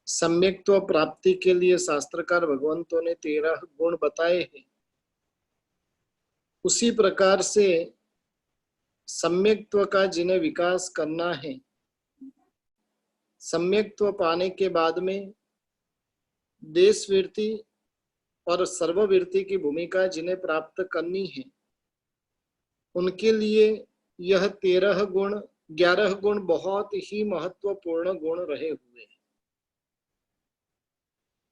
सम्यक्त्व प्राप्ति के लिए शास्त्रकार भगवंतों ने 13 गुण बताए हैं। उसी प्रकार से सम्यक्त्व का जिन्हें विकास करना है, सम्यक्त्व पाने के बाद में देशवृत्ति और सर्ववृत्ति की भूमिका जिन्हें प्राप्त करनी है, उनके लिए यह 13 गुण 11 गुण बहुत ही महत्वपूर्ण गुण रहे हुए हैं।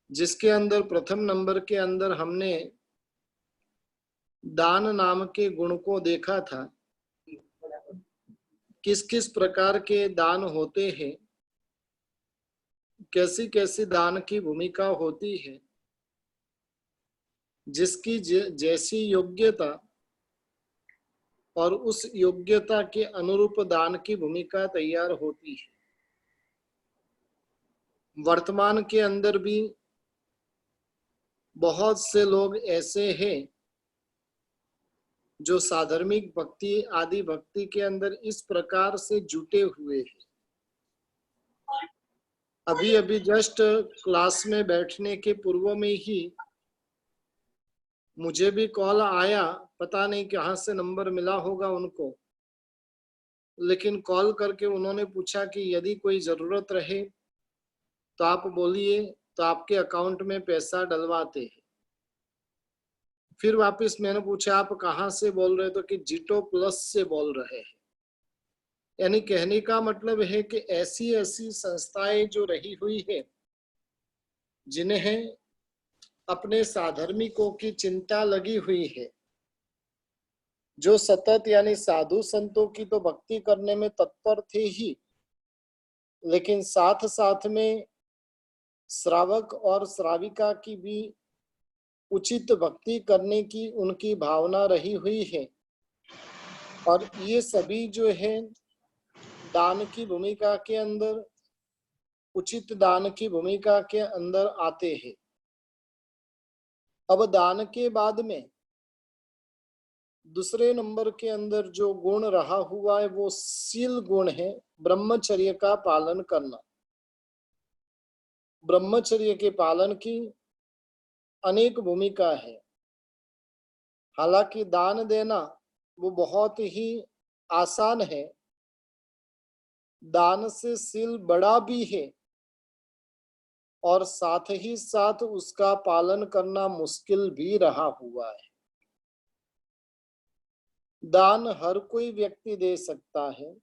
जिसके अंदर प्रथम नंबर के अंदर हमने दान नाम के गुण को देखा था। किस किस प्रकार के दान होते हैं, कैसी कैसी दान की भूमिका होती है, जिसकी जैसी योग्यता और उस योग्यता के अनुरूप दान की भूमिका तैयार होती है। वर्तमान के अंदर भी बहुत से लोग ऐसे हैं जो साधर्मिक भक्ति आदि भक्ति के अंदर इस प्रकार से जुटे हुए हैं। अभी अभी जस्ट क्लास में बैठने के पूर्व में ही मुझे भी कॉल आया, पता नहीं कहाँ से नंबर मिला होगा उनको, लेकिन कॉल करके उन्होंने पूछा कि यदि कोई जरूरत रहे तो आप बोलिए, तो आपके अकाउंट में पैसा डलवाते हैं। फिर वापस मैंने पूछा आप कहाँ से बोल रहे, तो कि जीटो प्लस से बोल रहे हैं। यानी कहने का मतलब है कि ऐसी ऐसी संस्थाएं जो रही हुई है, जिन्हें अपने साधर्मिकों की चिंता लगी हुई है, जो सतत यानी साधु संतों की तो भक्ति करने में तत्पर थे ही, लेकिन साथ साथ में श्रावक और श्राविका की भी उचित भक्ति करने की उनकी भावना रही हुई है। और ये सभी जो है दान की भूमिका के अंदर, उचित दान की भूमिका के अंदर आते हैं। अब दान के बाद में दूसरे नंबर के अंदर जो गुण रहा हुआ है वो शील गुण है, ब्रह्मचर्य का पालन करना। ब्रह्मचर्य के पालन की अनेक भूमिका है। हालांकि दान देना वो बहुत ही आसान है, दान से शील बड़ा भी है और साथ ही साथ उसका पालन करना मुश्किल भी रहा हुआ है। दान हर कोई व्यक्ति दे सकता है।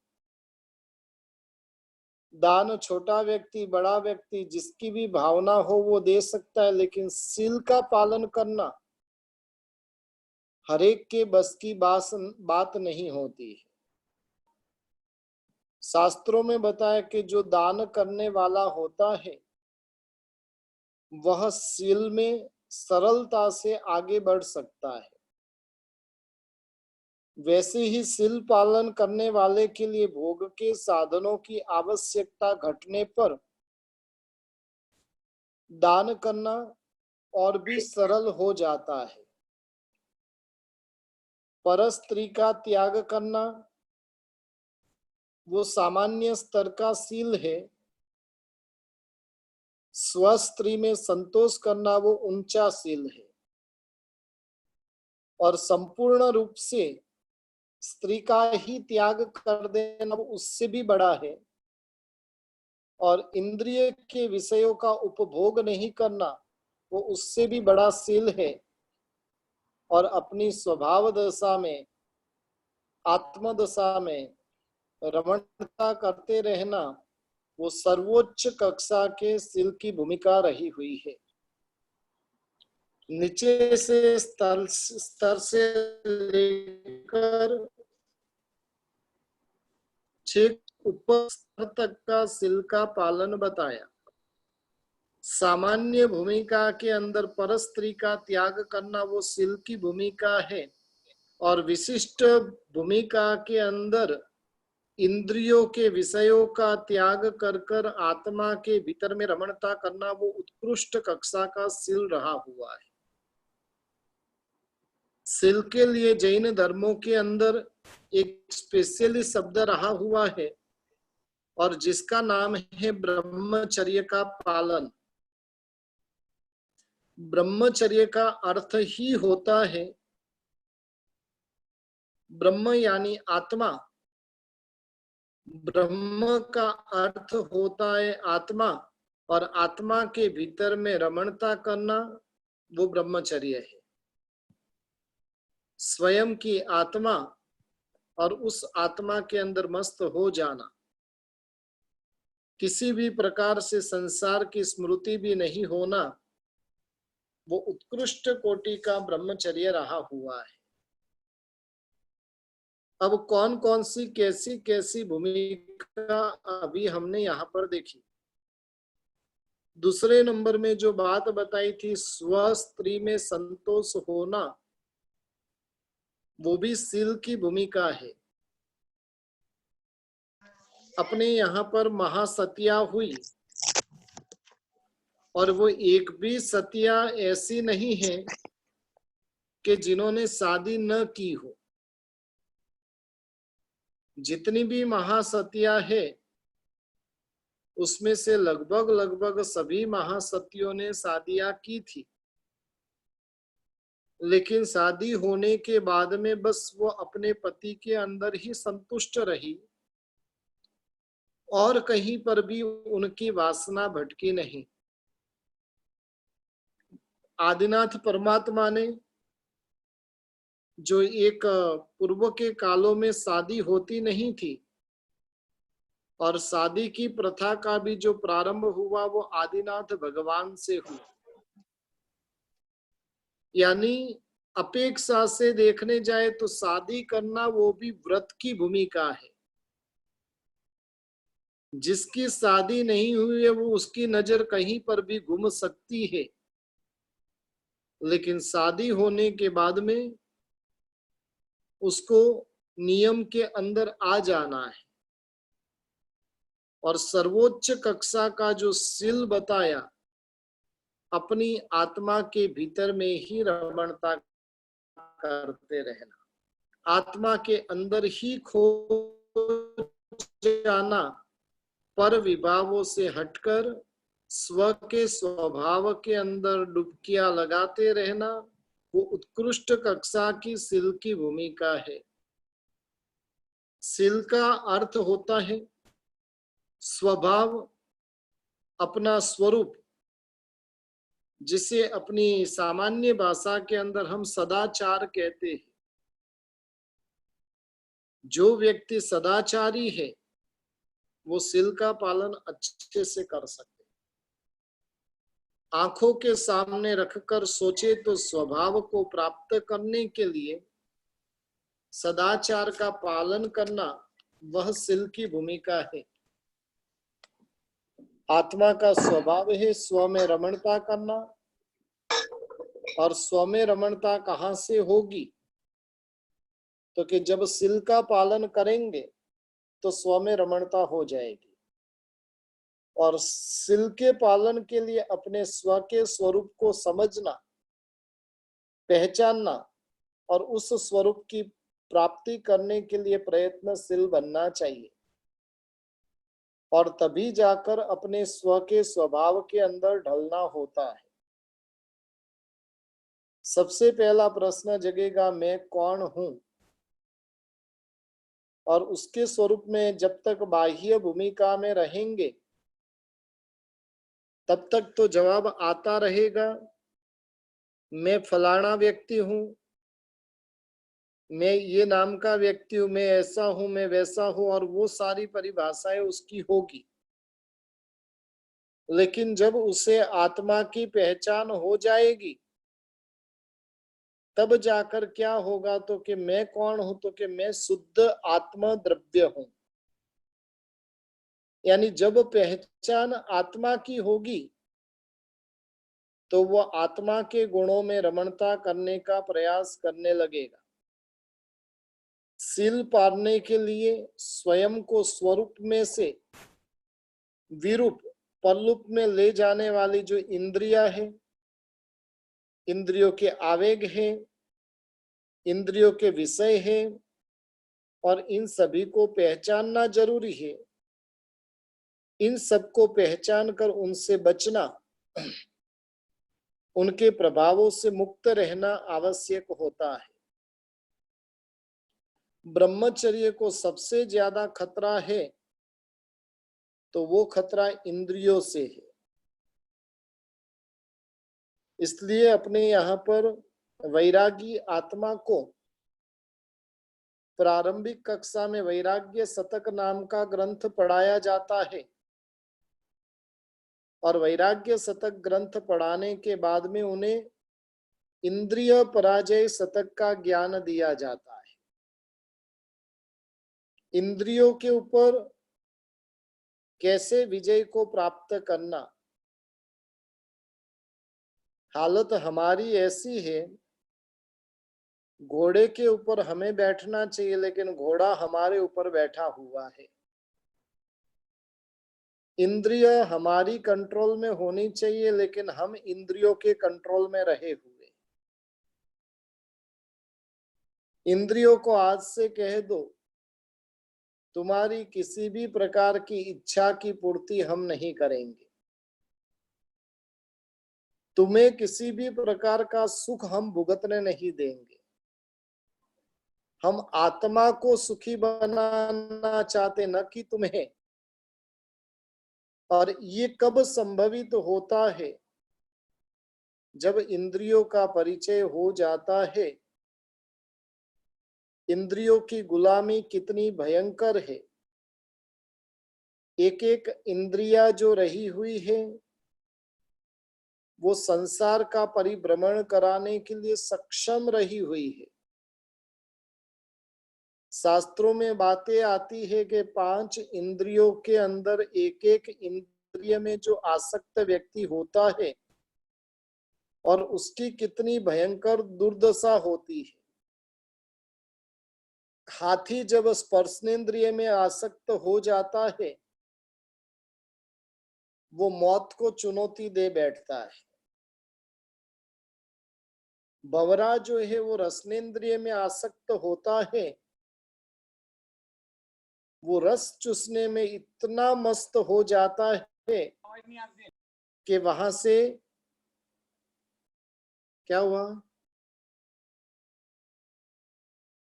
दान छोटा व्यक्ति बड़ा व्यक्ति जिसकी भी भावना हो वो दे सकता है, लेकिन शील का पालन करना हरेक के बस की बात नहीं होती है। शास्त्रों में बताया कि जो दान करने वाला होता है वह शील में सरलता से आगे बढ़ सकता है। वैसे ही शील पालन करने वाले के लिए भोग के साधनों की आवश्यकता घटने पर दान करना और भी सरल हो जाता है। परस्त्री का त्याग करना वो सामान्य स्तर का शील है, स्वस्त्री में संतोष करना वो ऊंचा शील है, और संपूर्ण रूप से स्त्री का ही त्याग कर देना वो उससे भी बड़ा है, और इंद्रिय के विषयों का उपभोग नहीं करना वो उससे भी बड़ा शील है, और अपनी स्वभाव दशा में आत्मदशा में रमणता करते रहना वो सर्वोच्च कक्षा के शील की भूमिका रही हुई है। नीचे से स्तर से लेकर छेक ऊपर स्तर तक का शील का पालन बताया। सामान्य भूमिका के अंदर परस्त्री का त्याग करना वो शील की भूमिका है, और विशिष्ट भूमिका के अंदर इंद्रियों के विषयों का त्याग कर कर आत्मा के भीतर में रमणता करना वो उत्कृष्ट कक्षा का शील रहा हुआ है। शील के लिए जैन धर्मों के अंदर एक स्पेशली शब्द रहा हुआ है, और जिसका नाम है ब्रह्मचर्य का पालन। ब्रह्मचर्य का अर्थ ही होता है, ब्रह्म यानी आत्मा, ब्रह्म का अर्थ होता है आत्मा, और आत्मा के भीतर में रमणता करना वो ब्रह्मचर्य है। स्वयं की आत्मा और उस आत्मा के अंदर मस्त हो जाना, किसी भी प्रकार से संसार की स्मृति भी नहीं होना, वो उत्कृष्ट कोटि का ब्रह्मचर्य रहा हुआ है। अब कौन कौन सी कैसी कैसी भूमिका अभी हमने यहाँ पर देखी। दूसरे नंबर में जो बात बताई थी स्व स्त्री में संतोष होना, वो भी शील की भूमिका है। अपने यहाँ पर महासतिया हुई, और वो एक भी सतिया ऐसी नहीं है कि जिन्होंने शादी न की हो। जितनी भी महासतिया है उसमें से लगभग लगभग सभी महासतियों ने शादियां की थी, लेकिन शादी होने के बाद में बस वो अपने पति के अंदर ही संतुष्ट रही, और कहीं पर भी उनकी वासना भटकी नहीं। आदिनाथ परमात्मा ने जो एक पूर्व के कालों में शादी होती नहीं थी, और शादी की प्रथा का भी जो प्रारंभ हुआ वो आदिनाथ भगवान से हुआ। यानी अपेक्षा से देखने जाए तो शादी करना वो भी व्रत की भूमिका है। जिसकी शादी नहीं हुई है वो उसकी नजर कहीं पर भी घूम सकती है, लेकिन शादी होने के बाद में उसको नियम के अंदर आ जाना है। और सर्वोच्च कक्षा का जो शील बताया, अपनी आत्मा के भीतर में ही रमणता करते रहना, आत्मा के अंदर ही खो जाना, पर विभावों से हटकर स्व के स्वभाव के अंदर डुबकियां लगाते रहना, वो उत्कृष्ट कक्षा की शील की भूमिका है। शील का अर्थ होता है स्वभाव, अपना स्वरूप, जिसे अपनी सामान्य भाषा के अंदर हम सदाचार कहते हैं। जो व्यक्ति सदाचारी है वो शील का पालन अच्छे से कर सकते। आंखों के सामने रखकर सोचे तो स्वभाव को प्राप्त करने के लिए सदाचार का पालन करना वह शील की भूमिका है। आत्मा का स्वभाव है स्व में रमणता करना, और स्व में रमणता कहाँ से होगी, तो कि जब शील का पालन करेंगे तो स्व में रमणता हो जाएगी। और शील के पालन के लिए अपने स्व के स्वरूप को समझना, पहचानना, और उस स्वरूप की प्राप्ति करने के लिए प्रयत्नशील बनना चाहिए, और तभी जाकर अपने स्व के स्वभाव के अंदर ढलना होता है। सबसे पहला प्रश्न जगेगा मैं कौन हूं, और उसके स्वरूप में जब तक बाह्य भूमिका में रहेंगे तब तक तो जवाब आता रहेगा, मैं फलाना व्यक्ति हूं, मैं ये नाम का व्यक्ति हूं, मैं ऐसा हूं, मैं वैसा हूं, और वो सारी परिभाषाएं उसकी होगी। लेकिन जब उसे आत्मा की पहचान हो जाएगी तब जाकर क्या होगा, तो कि मैं कौन हूं, तो कि मैं शुद्ध आत्मा द्रव्य हूं। यानी जब पहचान आत्मा की होगी तो वो आत्मा के गुणों में रमणता करने का प्रयास करने लगेगा। शील पाने के लिए स्वयं को स्वरूप में से विरूप परलूप में ले जाने वाली जो इंद्रियां है, इंद्रियों के आवेग है, इंद्रियों के विषय है, और इन सभी को पहचानना जरूरी है। इन सबको पहचान कर उनसे बचना, उनके प्रभावों से मुक्त रहना आवश्यक होता है। ब्रह्मचर्य को सबसे ज्यादा खतरा है तो वो खतरा इंद्रियों से है। इसलिए अपने यहाँ पर वैरागी आत्मा को प्रारंभिक कक्षा में वैराग्य शतक नाम का ग्रंथ पढ़ाया जाता है और वैराग्य शतक ग्रंथ पढ़ाने के बाद में उन्हें इंद्रिय पराजय शतक का ज्ञान दिया जाता है। इंद्रियों के ऊपर कैसे विजय को प्राप्त करना। हालत हमारी ऐसी है, घोड़े के ऊपर हमें बैठना चाहिए लेकिन घोड़ा हमारे ऊपर बैठा हुआ है। इंद्रिय हमारी कंट्रोल में होनी चाहिए लेकिन हम इंद्रियों के कंट्रोल में रहे हुए। इंद्रियों को आज से कह दो, तुम्हारी किसी भी प्रकार की इच्छा की पूर्ति हम नहीं करेंगे, तुम्हें किसी भी प्रकार का सुख हम भुगतने नहीं देंगे। हम आत्मा को सुखी बनाना चाहते, न कि तुम्हें। और ये कब संभवित होता है? जब इंद्रियों का परिचय हो जाता है। इंद्रियों की गुलामी कितनी भयंकर है। एक एक इंद्रिया जो रही हुई है वो संसार का परिभ्रमण कराने के लिए सक्षम रही हुई है। शास्त्रों में बातें आती है कि 5 इंद्रियों के अंदर एक एक इंद्रिय में जो आसक्त व्यक्ति होता है और उसकी कितनी भयंकर दुर्दशा होती है। हाथी जब स्पर्शनेंद्रिय में आसक्त हो जाता है वो मौत को चुनौती दे बैठता है। भंवरा जो है वो रसनेंद्रिय में आसक्त होता है, वो रस चूसने में इतना मस्त हो जाता है कि वहां से क्या हुआ,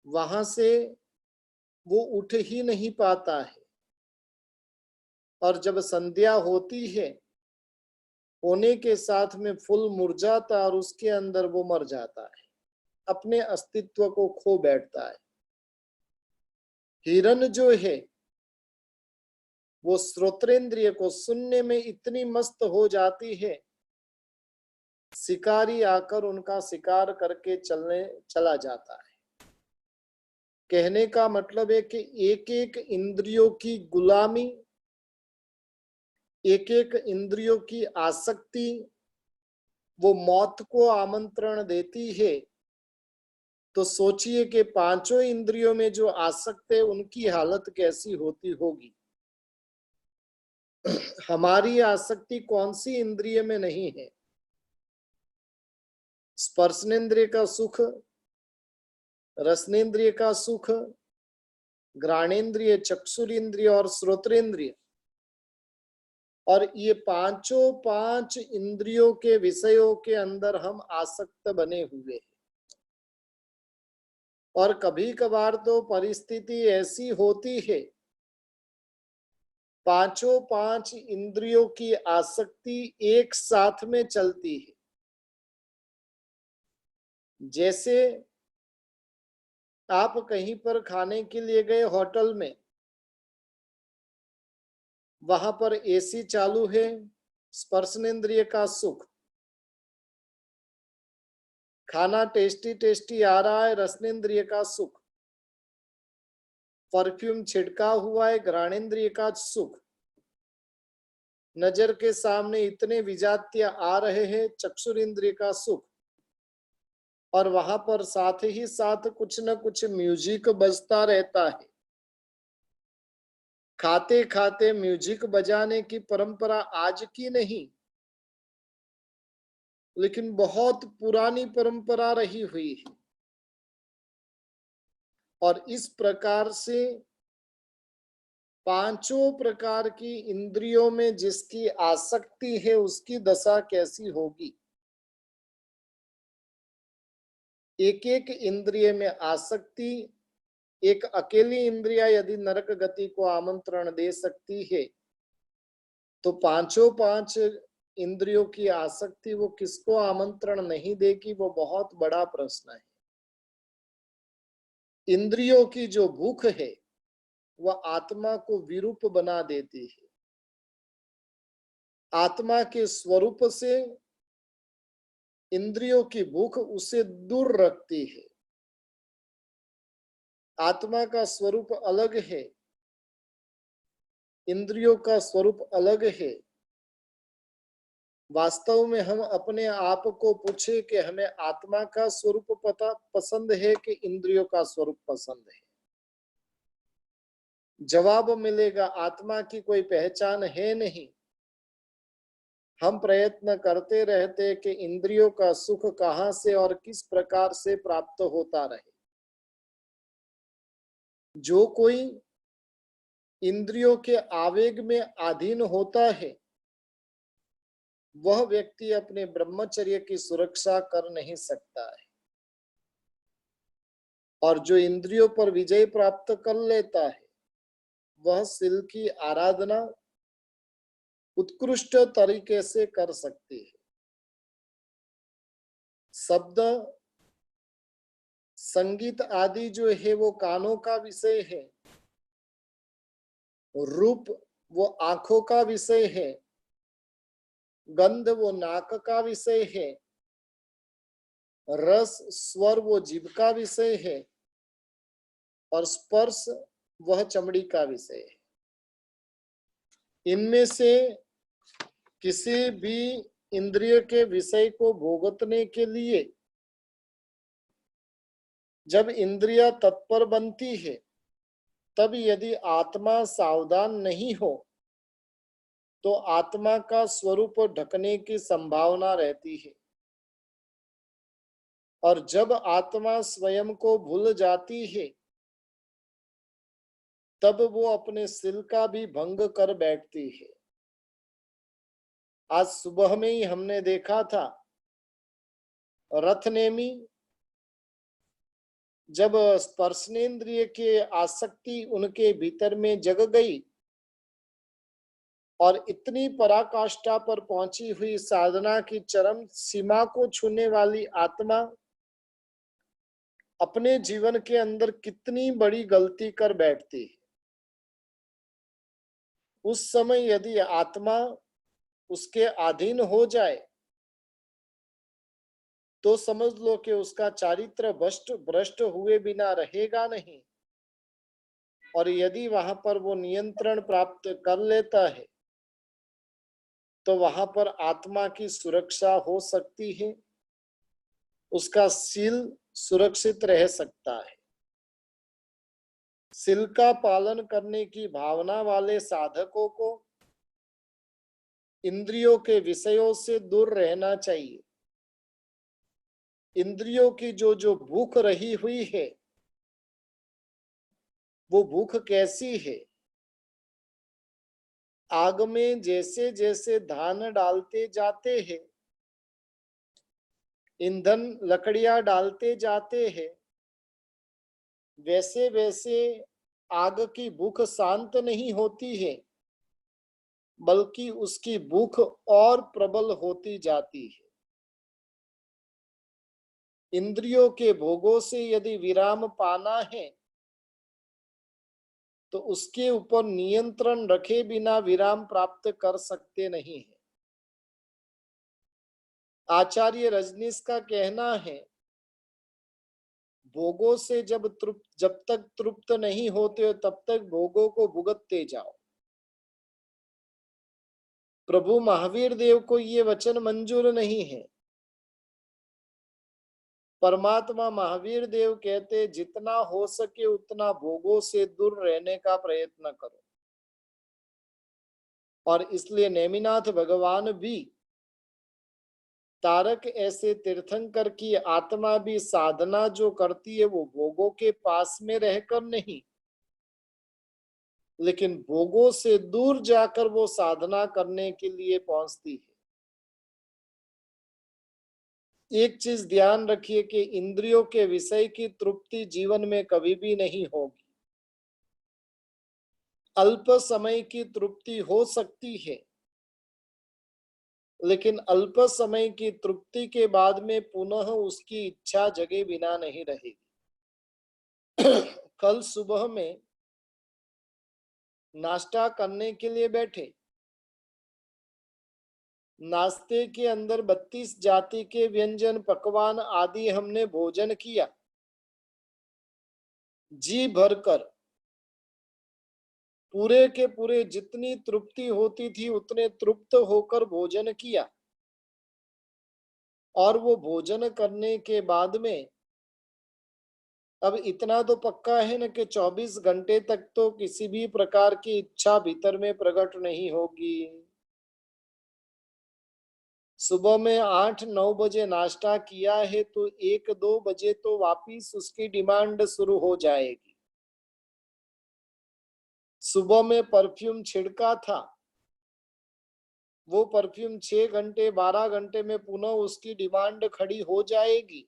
वहां से वो उठ ही नहीं पाता है। और जब संध्या होती है, होने के साथ में फूल मुरझाता और उसके अंदर वो मर जाता है, अपने अस्तित्व को खो बैठता है। हिरण जो है वो श्रोत्रेंद्रिय को सुनने में इतनी मस्त हो जाती है, शिकारी आकर उनका शिकार करके चला जाता है। कहने का मतलब है कि एक एक इंद्रियों की गुलामी, एक एक इंद्रियों की आसक्ति वो मौत को आमंत्रण देती है। तो सोचिए कि 5 इंद्रियों में जो आसक्त है उनकी हालत कैसी होती होगी। हमारी आसक्ति कौन सी इंद्रिय में नहीं है? स्पर्शनेंद्रिय का सुख, रसनेंद्रिय का सुख, घ्राणेन्द्रिय, चक्षुरेंद्रिय और श्रोत्रेंद्रिय। और ये 5 इंद्रियों के विषयों के अंदर हम आसक्त बने हुए हैं। और कभी कभार तो परिस्थिति ऐसी होती है, 5 इंद्रियों की आसक्ति एक साथ में चलती है। जैसे आप कहीं पर खाने के लिए गए होटल में, वहां पर एसी चालू है, स्पर्शनेंद्रिय का सुख, खाना टेस्टी टेस्टी आ रहा है, रसनेंद्रिय का सुख, परफ्यूम छिड़का हुआ है, घ्राणेन्द्रिय का सुख, नजर के सामने इतने विजात्य आ रहे हैं, चक्षुरेंद्रिय का सुख। और वहां पर साथ ही साथ कुछ न कुछ म्यूजिक बजता रहता है। खाते खाते म्यूजिक बजाने की परंपरा आज की नहीं, लेकिन बहुत पुरानी परंपरा रही हुई है। और इस प्रकार से पांचों प्रकार की इंद्रियों में जिसकी आसक्ति है उसकी दशा कैसी होगी। एक एक इंद्रिय में आसक्ति, एक अकेली इंद्रिया यदि नरक गति को आमंत्रण दे सकती है, तो पांचों पांच इंद्रियों की आसक्ति वो किसको आमंत्रण नहीं देगी, वो बहुत बड़ा प्रश्न है। इंद्रियों की जो भूख है वह आत्मा को विरूप बना देती है। आत्मा के स्वरूप से इंद्रियों की भूख उसे दूर रखती है। आत्मा का स्वरूप अलग है, इंद्रियों का स्वरूप अलग है। वास्तव में हम अपने आप को पूछे कि हमें आत्मा का स्वरूप पसंद है कि इंद्रियों का स्वरूप पसंद है। जवाब मिलेगा आत्मा की कोई पहचान है नहीं। हम प्रयत्न करते रहते कि इंद्रियों का सुख कहां से और किस प्रकार से प्राप्त होता रहे। जो कोई इंद्रियों के आवेग में अधीन होता है वह व्यक्ति अपने ब्रह्मचर्य की सुरक्षा कर नहीं सकता है। और जो इंद्रियों पर विजय प्राप्त कर लेता है वह शिल की आराधना उत्कृष्ट तरीके से कर सकती है। शब्द संगीत आदि जो है वो कानों का विषय है, रूप वो आंखों का विषय है, गंध वो नाक का विषय है, रस स्वर वो जीभ का विषय है और स्पर्श वह चमड़ी का विषय है। इनमें से किसी भी इंद्रिय के विषय को भोगतने के लिए जब इंद्रिया तत्पर बनती है तब यदि आत्मा सावधान नहीं हो तो आत्मा का स्वरूप ढकने की संभावना रहती है। और जब आत्मा स्वयं को भूल जाती है तब वो अपने शिल का भी भंग कर बैठती है। आज सुबह में ही हमने देखा था रथनेमी जब स्पर्शनेन्द्रिय के आसक्ति उनके भीतर में जग गई और इतनी पराकाष्ठा पर पहुंची हुई साधना की चरम सीमा को छूने वाली आत्मा अपने जीवन के अंदर कितनी बड़ी गलती कर बैठती है। उस समय यदि आत्मा उसके अधीन हो जाए तो समझ लो कि उसका चारित्र भ्रष्ट हुए बिना रहेगा नहीं। और यदि वहां पर वो नियंत्रण प्राप्त कर लेता है तो वहां पर आत्मा की सुरक्षा हो सकती है, उसका शील सुरक्षित रह सकता है। शील का पालन करने की भावना वाले साधकों को इंद्रियों के विषयों से दूर रहना चाहिए। इंद्रियों की जो जो भूख रही हुई है वो भूख कैसी है। आग में जैसे जैसे धान डालते जाते हैं, ईंधन लकड़ियां डालते जाते हैं, वैसे वैसे आग की भूख शांत नहीं होती है बल्कि उसकी भूख और प्रबल होती जाती है। इंद्रियों के भोगों से यदि विराम पाना है तो उसके ऊपर नियंत्रण रखे बिना विराम प्राप्त कर सकते नहीं है। आचार्य रजनीश का कहना है भोगों से जब तक तृप्त नहीं होते हो तब तक भोगों को भुगतते जाओ। प्रभु महावीर देव को ये वचन मंजूर नहीं है। परमात्मा महावीर देव कहते जितना हो सके उतना भोगों से दूर रहने का प्रयत्न करो। और इसलिए नेमिनाथ भगवान भी तारक ऐसे तीर्थंकर की आत्मा भी साधना जो करती है वो भोगों के पास में रहकर नहीं, लेकिन भोगों से दूर जाकर वो साधना करने के लिए पहुंचती है। एक चीज ध्यान रखिए कि इंद्रियों के विषय की तृप्ति जीवन में कभी भी नहीं होगी। अल्प समय की तृप्ति हो सकती है, लेकिन अल्प समय की तृप्ति के बाद में पुनः उसकी इच्छा जगे बिना नहीं रहेगी। कल सुबह में नाश्ता करने के लिए बैठे, नाश्ते के अंदर 32 जाति के व्यंजन, पकवान आदि हमने भोजन किया, जी भरकर पूरे के पूरे जितनी तृप्ति होती थी उतने तृप्त होकर भोजन किया। और वो भोजन करने के बाद में अब इतना तो पक्का है ना कि 24 घंटे तक तो किसी भी प्रकार की इच्छा भीतर में प्रकट नहीं होगी। सुबह में 8-9 बजे नाश्ता किया है तो 1-2 बजे तो वापिस उसकी डिमांड शुरू हो जाएगी। सुबह में परफ्यूम छिड़का था, वो परफ्यूम 6 घंटे 12 घंटे में पुनः उसकी डिमांड खड़ी हो जाएगी।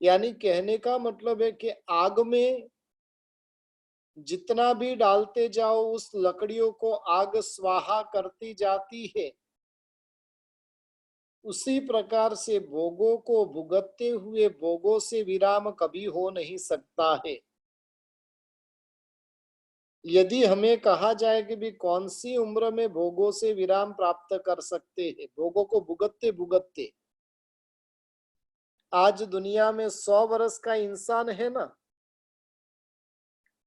यानी कहने का मतलब है कि आग में जितना भी डालते जाओ उस लकड़ियों को आग स्वाहा करती जाती है। उसी प्रकार से भोगों को भुगतते हुए भोगों से विराम कभी हो नहीं सकता है। यदि हमें कहा जाए कि भी कौन सी उम्र में भोगों से विराम प्राप्त कर सकते हैं, भोगों को भुगतते भुगतते आज दुनिया में 100 वर्ष का इंसान है ना,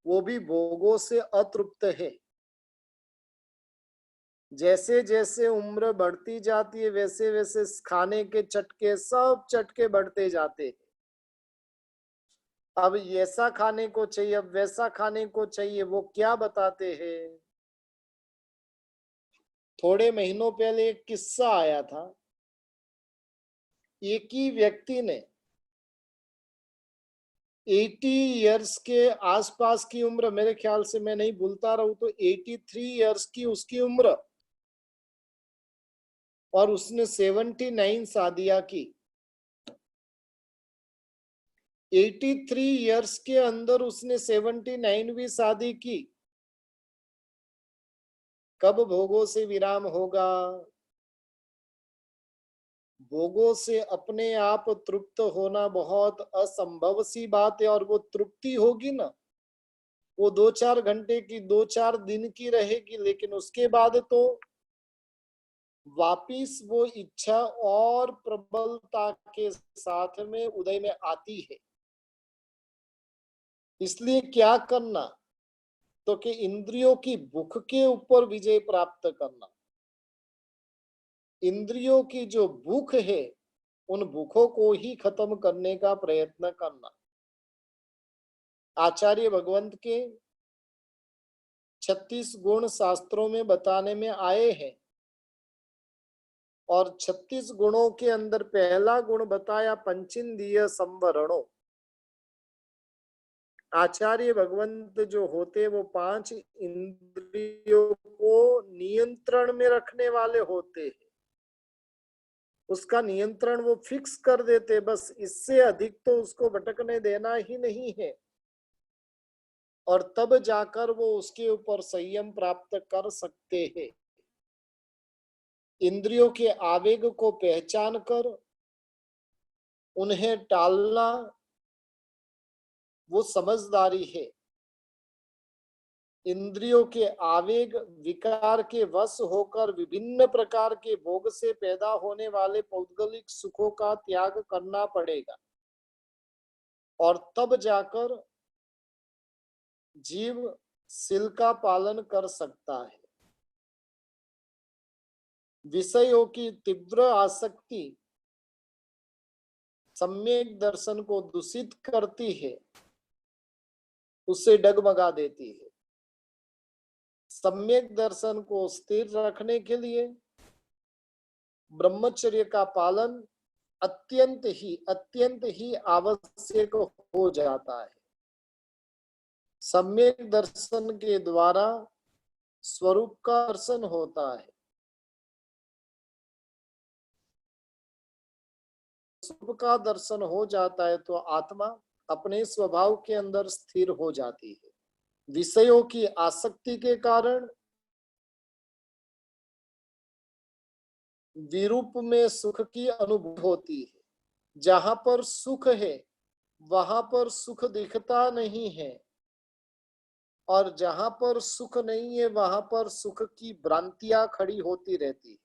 वो भी भोगों से अतृप्त है। जैसे जैसे उम्र बढ़ती जाती है वैसे वैसे खाने के चटके, सब चटके बढ़ते जाते हैं। अब ऐसा खाने को चाहिए, अब वैसा खाने को चाहिए, वो क्या बताते हैं। थोड़े महीनों पहले एक किस्सा आया था। एक ही व्यक्ति ने 80 इयर्स के आसपास की उम्र, मेरे ख्याल से मैं नहीं भूलता रहूं तो 83 इयर्स की उसकी उम्र, और उसने 79 शादियां की। 83 इयर्स के अंदर उसने 79वीं शादी की। कब भोगों से विराम होगा? भोगों से अपने आप तृप्त होना बहुत असंभव सी बात है। और वो तृप्ति होगी ना, वो 2-4 घंटे की, 2-4 दिन की रहेगी, लेकिन उसके बाद तो वापिस वो इच्छा और प्रबलता के साथ में उदय में आती है। इसलिए क्या करना, तो कि इंद्रियों की भूख के ऊपर विजय प्राप्त करना। इंद्रियों की जो भूख है उन भूखों को ही खत्म करने का प्रयत्न करना। आचार्य भगवंत के 36 गुण शास्त्रों में बताने में आए हैं, और 36 गुणों के अंदर पहला गुण बताया पंचेंद्रिय संवरणों। आचार्य भगवंत जो होते वो 5 इंद्रियों को नियंत्रण में रखने वाले होते हैं। उसका नियंत्रण वो फिक्स कर देते, बस इससे अधिक तो उसको भटकने देना ही नहीं है। और तब जाकर वो उसके ऊपर संयम प्राप्त कर सकते हैं। इंद्रियों के आवेग को पहचान कर उन्हें टालना वो समझदारी है। इंद्रियों के आवेग विकार के वश होकर विभिन्न प्रकार के भोग से पैदा होने वाले पौद्गलिक सुखों का त्याग करना पड़ेगा, और तब जाकर जीव शील का पालन कर सकता है। विषयों की तीव्र आसक्ति सम्यक दर्शन को दूषित करती है, उससे डगमगा देती है। सम्यक दर्शन को स्थिर रखने के लिए ब्रह्मचर्य का पालन अत्यंत ही आवश्यक हो जाता है। सम्यक दर्शन के द्वारा स्वरूप का दर्शन होता है। स्वरूप का दर्शन हो जाता है तो आत्मा अपने स्वभाव के अंदर स्थिर हो जाती है। विषयों की आसक्ति के कारण विरूप में सुख की अनुभूति होती है। जहां पर सुख है वहां पर सुख दिखता नहीं है, और जहां पर सुख नहीं है वहां पर सुख की भ्रांतियां खड़ी होती रहती है।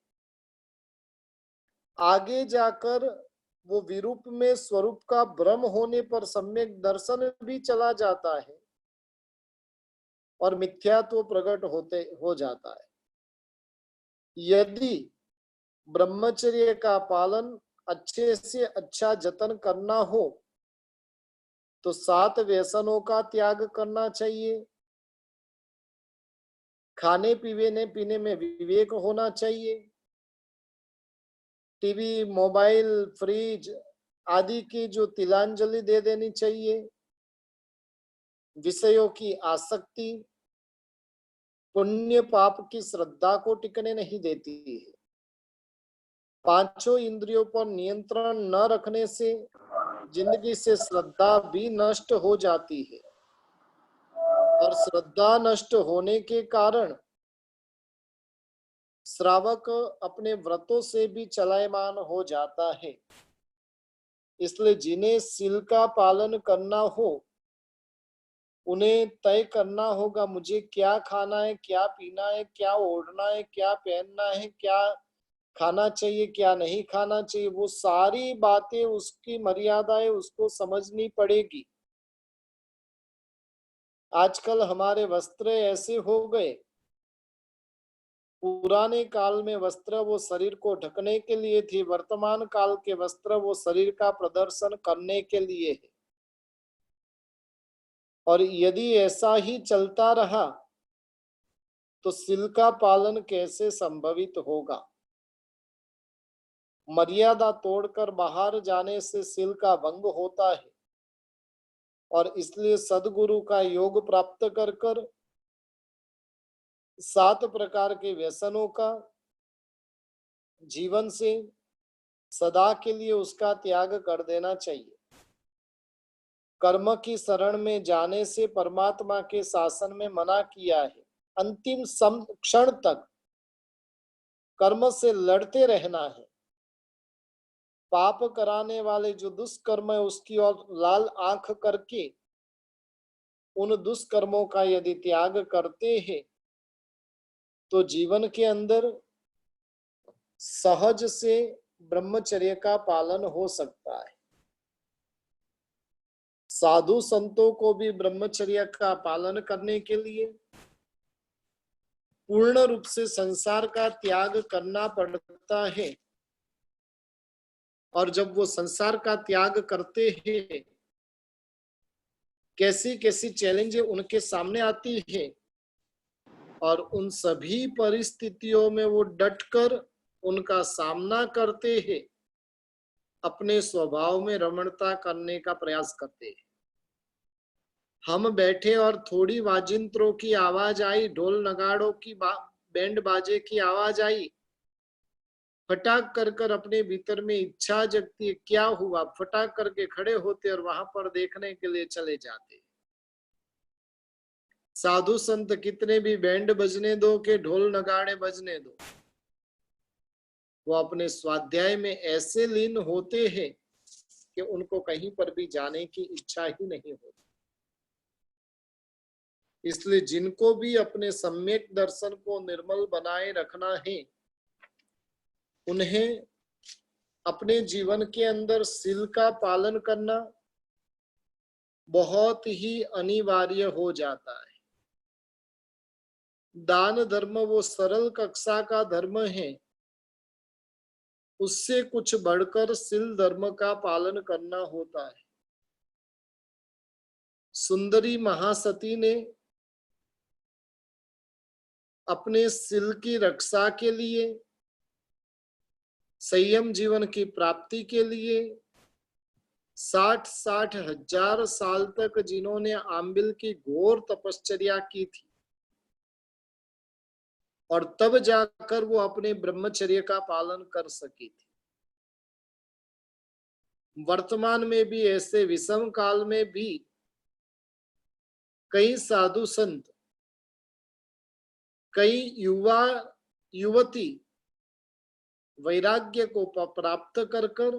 आगे जाकर वो विरूप में स्वरूप का भ्रम होने पर सम्यक दर्शन भी चला जाता है और मिथ्यात्व प्रकट हो जाता है। यदि ब्रह्मचर्य का पालन अच्छे से अच्छा जतन करना हो तो 7 व्यसनों का त्याग करना चाहिए। खाने पीने में विवेक होना चाहिए। टीवी, मोबाइल, फ्रिज आदि की जो तिलांजलि दे देनी चाहिए। विषयों की आसक्ति पुण्य पाप की श्रद्धा को टिकने नहीं देती है। पांचों इंद्रियों पर नियंत्रण न रखने से जिंदगी से श्रद्धा भी नष्ट हो जाती है, और श्रद्धा नष्ट होने के कारण श्रावक अपने व्रतों से भी चलायमान हो जाता है। इसलिए जिन्हें सील का पालन करना हो उन्हें तय करना होगा मुझे क्या खाना है, क्या पीना है, क्या ओढ़ना है, क्या पहनना है, क्या खाना चाहिए, क्या नहीं खाना चाहिए। वो सारी बातें, उसकी मर्यादाएं उसको समझनी पड़ेगी। आजकल हमारे वस्त्र ऐसे हो गए, पुराने काल में वस्त्र वो शरीर को ढकने के लिए थी, वर्तमान काल के वस्त्र वो शरीर का प्रदर्शन करने के लिए है। और यदि ऐसा ही चलता रहा तो सील का पालन कैसे संभवित होगा। मर्यादा तोड़कर बाहर जाने से सील का भंग होता है, और इसलिए सदगुरु का योग प्राप्त कर कर 7 प्रकार के व्यसनों का जीवन से सदा के लिए उसका त्याग कर देना चाहिए। कर्म की शरण में जाने से परमात्मा के शासन में मना किया है। अंतिम क्षण तक कर्म से लड़ते रहना है। पाप कराने वाले जो दुष्कर्म है उसकी ओर लाल आंख करके उन दुष्कर्मों का यदि त्याग करते हैं तो जीवन के अंदर सहज से ब्रह्मचर्य का पालन हो सकता है। साधु संतों को भी ब्रह्मचर्य का पालन करने के लिए पूर्ण रूप से संसार का त्याग करना पड़ता है। और जब वो संसार का त्याग करते हैं, कैसी कैसी चैलेंजें उनके सामने आती है, और उन सभी परिस्थितियों में वो डटकर उनका सामना करते हैं, अपने स्वभाव में रमणता करने का प्रयास करते हैं। हम बैठे और थोड़ी वाजिंत्रों की आवाज आई, ढोल नगाड़ों की बैंड बाजे की आवाज आई, फटाक कर कर अपने भीतर में इच्छा जगती है क्या हुआ, फटाक करके खड़े होते और वहां पर देखने के लिए चले जाते। साधु संत कितने भी बैंड बजने दो के ढोल नगाड़े बजने दो, वो अपने स्वाध्याय में ऐसे लीन होते हैं कि उनको कहीं पर भी जाने की इच्छा ही नहीं होती। इसलिए जिनको भी अपने सम्यक दर्शन को निर्मल बनाए रखना है उन्हें अपने जीवन के अंदर सील का पालन करना बहुत ही अनिवार्य हो जाता है। दान धर्म वो सरल कक्षा का धर्म है, उससे कुछ बढ़कर सील धर्म का पालन करना होता है। सुंदरी महासती ने अपने सील की रक्षा के लिए, संयम जीवन की प्राप्ति के लिए 60-60 हजार साल तक जिन्होंने आंबिल की घोर तपश्चर्या की थी और तब जाकर वो अपने ब्रह्मचर्य का पालन कर सकी थी। वर्तमान में भी ऐसे विषम काल में भी कई साधु संत, कई युवा युवती वैराग्य को प्राप्त कर कर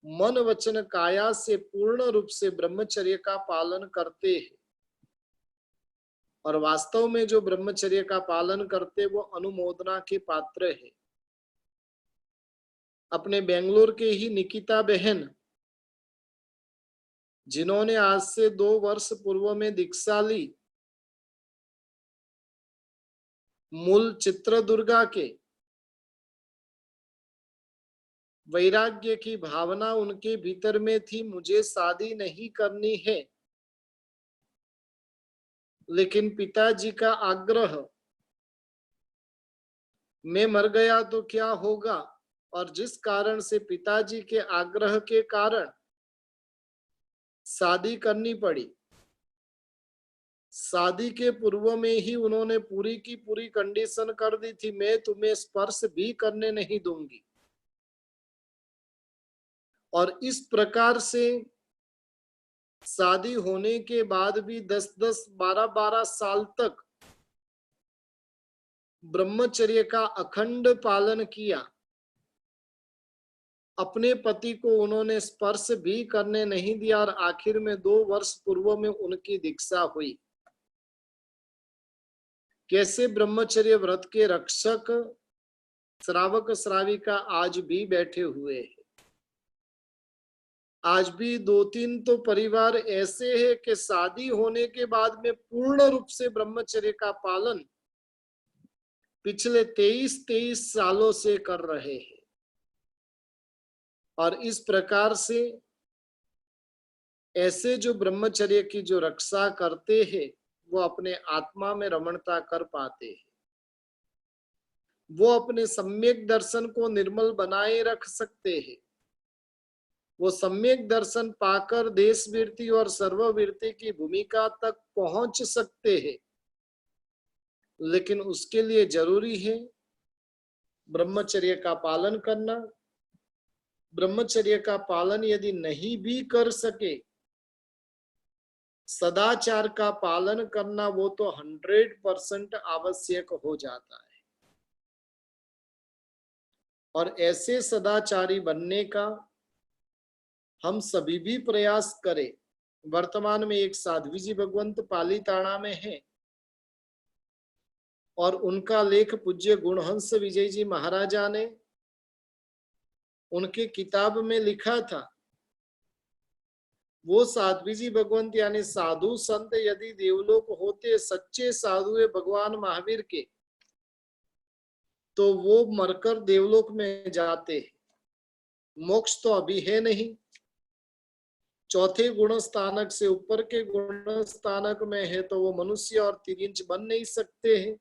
मन वचन काया से पूर्ण रूप से ब्रह्मचर्य का पालन करते हैं और वास्तव में जो ब्रह्मचर्य का पालन करते वो अनुमोदना के पात्र है। अपने बेंगलोर के ही निकिता बहन, जिन्होंने आज से 2 वर्ष पूर्व में दीक्षा ली, मूल चित्रदुर्गा के, वैराग्य की भावना उनके भीतर में थी, मुझे शादी नहीं करनी है, लेकिन पिताजी का आग्रह, मैं मर गया तो क्या होगा, और जिस कारण से पिताजी के आग्रह के कारण शादी करनी पड़ी। शादी के पूर्व में ही उन्होंने पूरी की पूरी कंडीशन कर दी थी, मैं तुम्हें स्पर्श भी करने नहीं दूंगी। और इस प्रकार से शादी होने के बाद भी 10-10, 12-12 साल तक ब्रह्मचर्य का अखंड पालन किया। अपने पति को उन्होंने स्पर्श भी करने नहीं दिया और आखिर में 2 वर्ष पूर्व में उनकी दीक्षा हुई। कैसे ब्रह्मचर्य व्रत के रक्षक श्रावक श्राविका आज भी बैठे हुए हैं। आज भी 2-3 तो परिवार ऐसे हैं कि शादी होने के बाद में पूर्ण रूप से ब्रह्मचर्य का पालन पिछले 23 सालों से कर रहे हैं और इस प्रकार से ऐसे जो ब्रह्मचर्य की जो रक्षा करते हैं वो अपने आत्मा में रमणता कर पाते हैं। वो अपने सम्यक दर्शन को निर्मल बनाए रख सकते हैं। वो सम्यक दर्शन पाकर देशवीरति और सर्ववीरति की भूमिका तक पहुंच सकते हैं, लेकिन उसके लिए जरूरी है ब्रह्मचर्य का पालन करना। ब्रह्मचर्य का पालन यदि नहीं भी कर सके, सदाचार का पालन करना वो तो 100% आवश्यक हो जाता है। और ऐसे सदाचारी बनने का हम सभी भी प्रयास करें। वर्तमान में एक साध्वी जी भगवंत पालीताना में है और उनका लेख पूज्य गुणहंस विजय जी महाराजा ने उनके किताब में लिखा था। वो साध्वी जी भगवंत यानी साधु संत यदि देवलोक होते, सच्चे साधु है भगवान महावीर के, तो वो मरकर देवलोक में जाते। मोक्ष तो अभी है नहीं, चौथे गुण स्थानक से ऊपर के गुण स्थानक में है, तो वो मनुष्य और तिर्यंच बन नहीं सकते हैं।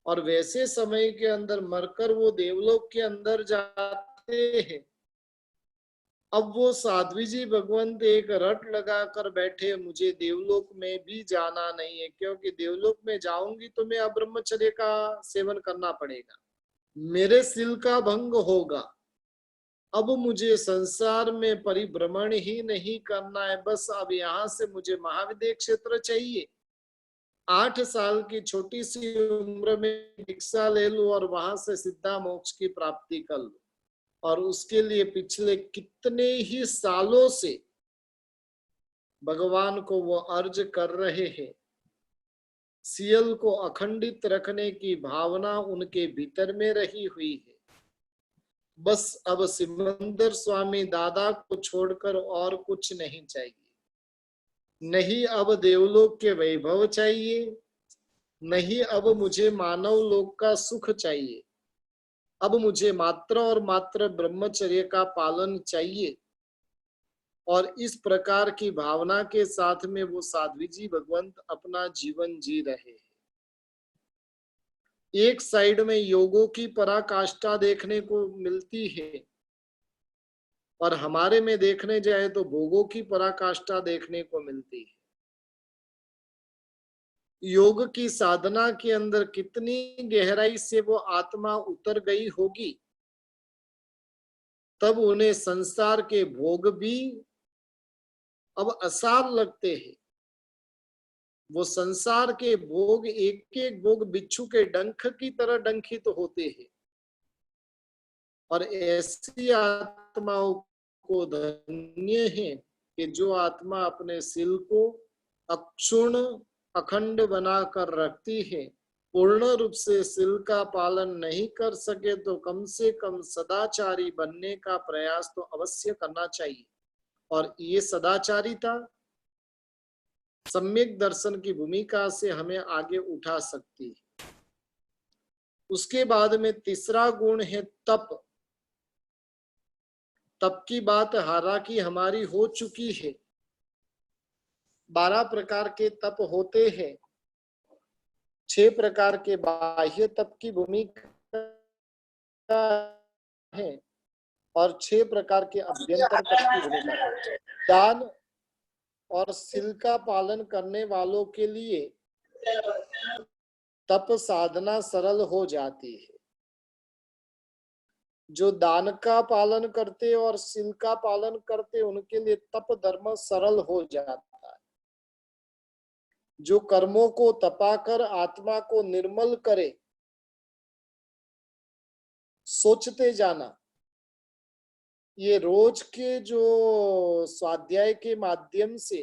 और वैसे समय के अंदर मरकर वो देवलोक के अंदर जाते हैं। अब वो साध्वी जी भगवंत एक रट लगा कर बैठे, मुझे देवलोक में भी जाना नहीं है, क्योंकि देवलोक में जाऊंगी तो मैं अब्रह्मचर्य का सेवन करना पड़ेगा, मेरे शील का भंग होगा। अब मुझे संसार में परिभ्रमण ही नहीं करना है, बस अब यहाँ से मुझे महाविद्य क्षेत्र चाहिए। 8 साल की छोटी सी उम्र में दीक्षा ले लूं और वहां से सिद्धा मोक्ष की प्राप्ति कर लूं। और उसके लिए पिछले कितने ही सालों से भगवान को वो अर्ज कर रहे हैं। सीएल को अखंडित रखने की भावना उनके भीतर में रही हुई है। बस अब सिमंदर स्वामी दादा को छोड़कर और कुछ नहीं चाहिए। नहीं अब देवलोक के वैभव चाहिए, नहीं अब मुझे मानव लोक का सुख चाहिए, अब मुझे मात्र और मात्र ब्रह्मचर्य का पालन चाहिए। और इस प्रकार की भावना के साथ में वो साध्वी जी भगवंत अपना जीवन जी रहे हैं। एक साइड में योगों की पराकाष्ठा देखने को मिलती है और हमारे में देखने जाए तो भोगों की पराकाष्ठा देखने को मिलती है। योग की साधना के अंदर कितनी गहराई से वो आत्मा उतर गई होगी, तब उन्हें संसार के भोग भी अब आसान लगते हैं। वो संसार के भोग एक एक भोग बिच्छू के डंख की तरह डंखित तो होते हैं। और ऐसी आत्माओं को धन्य है कि जो आत्मा अपने सिल को अक्षुण्ण अखंड बनाकर रखती है। पूर्ण रूप से सिल का पालन नहीं कर सके तो कम से कम सदाचारी बनने का प्रयास तो अवश्य करना चाहिए। और ये सदाचारिता सम्यक दर्शन की भूमिका से हमें आगे उठा सकती है। उसके बाद में तीसरा गुण है तप। तप की बात हालांकि हमारी हो चुकी है। 12 प्रकार के तप होते हैं। 6 प्रकार के बाह्य तप की भूमिका है और 6 प्रकार के अभ्यंतर तप की भूमिका है। दान और शील का पालन करने वालों के लिए तप साधना सरल हो जाती है। जो दान का पालन करते और शील का पालन करते उनके लिए तप धर्म सरल हो जाता है। जो कर्मों को तपाकर आत्मा को निर्मल करे, सोचते जाना, ये रोज के जो स्वाध्याय के माध्यम से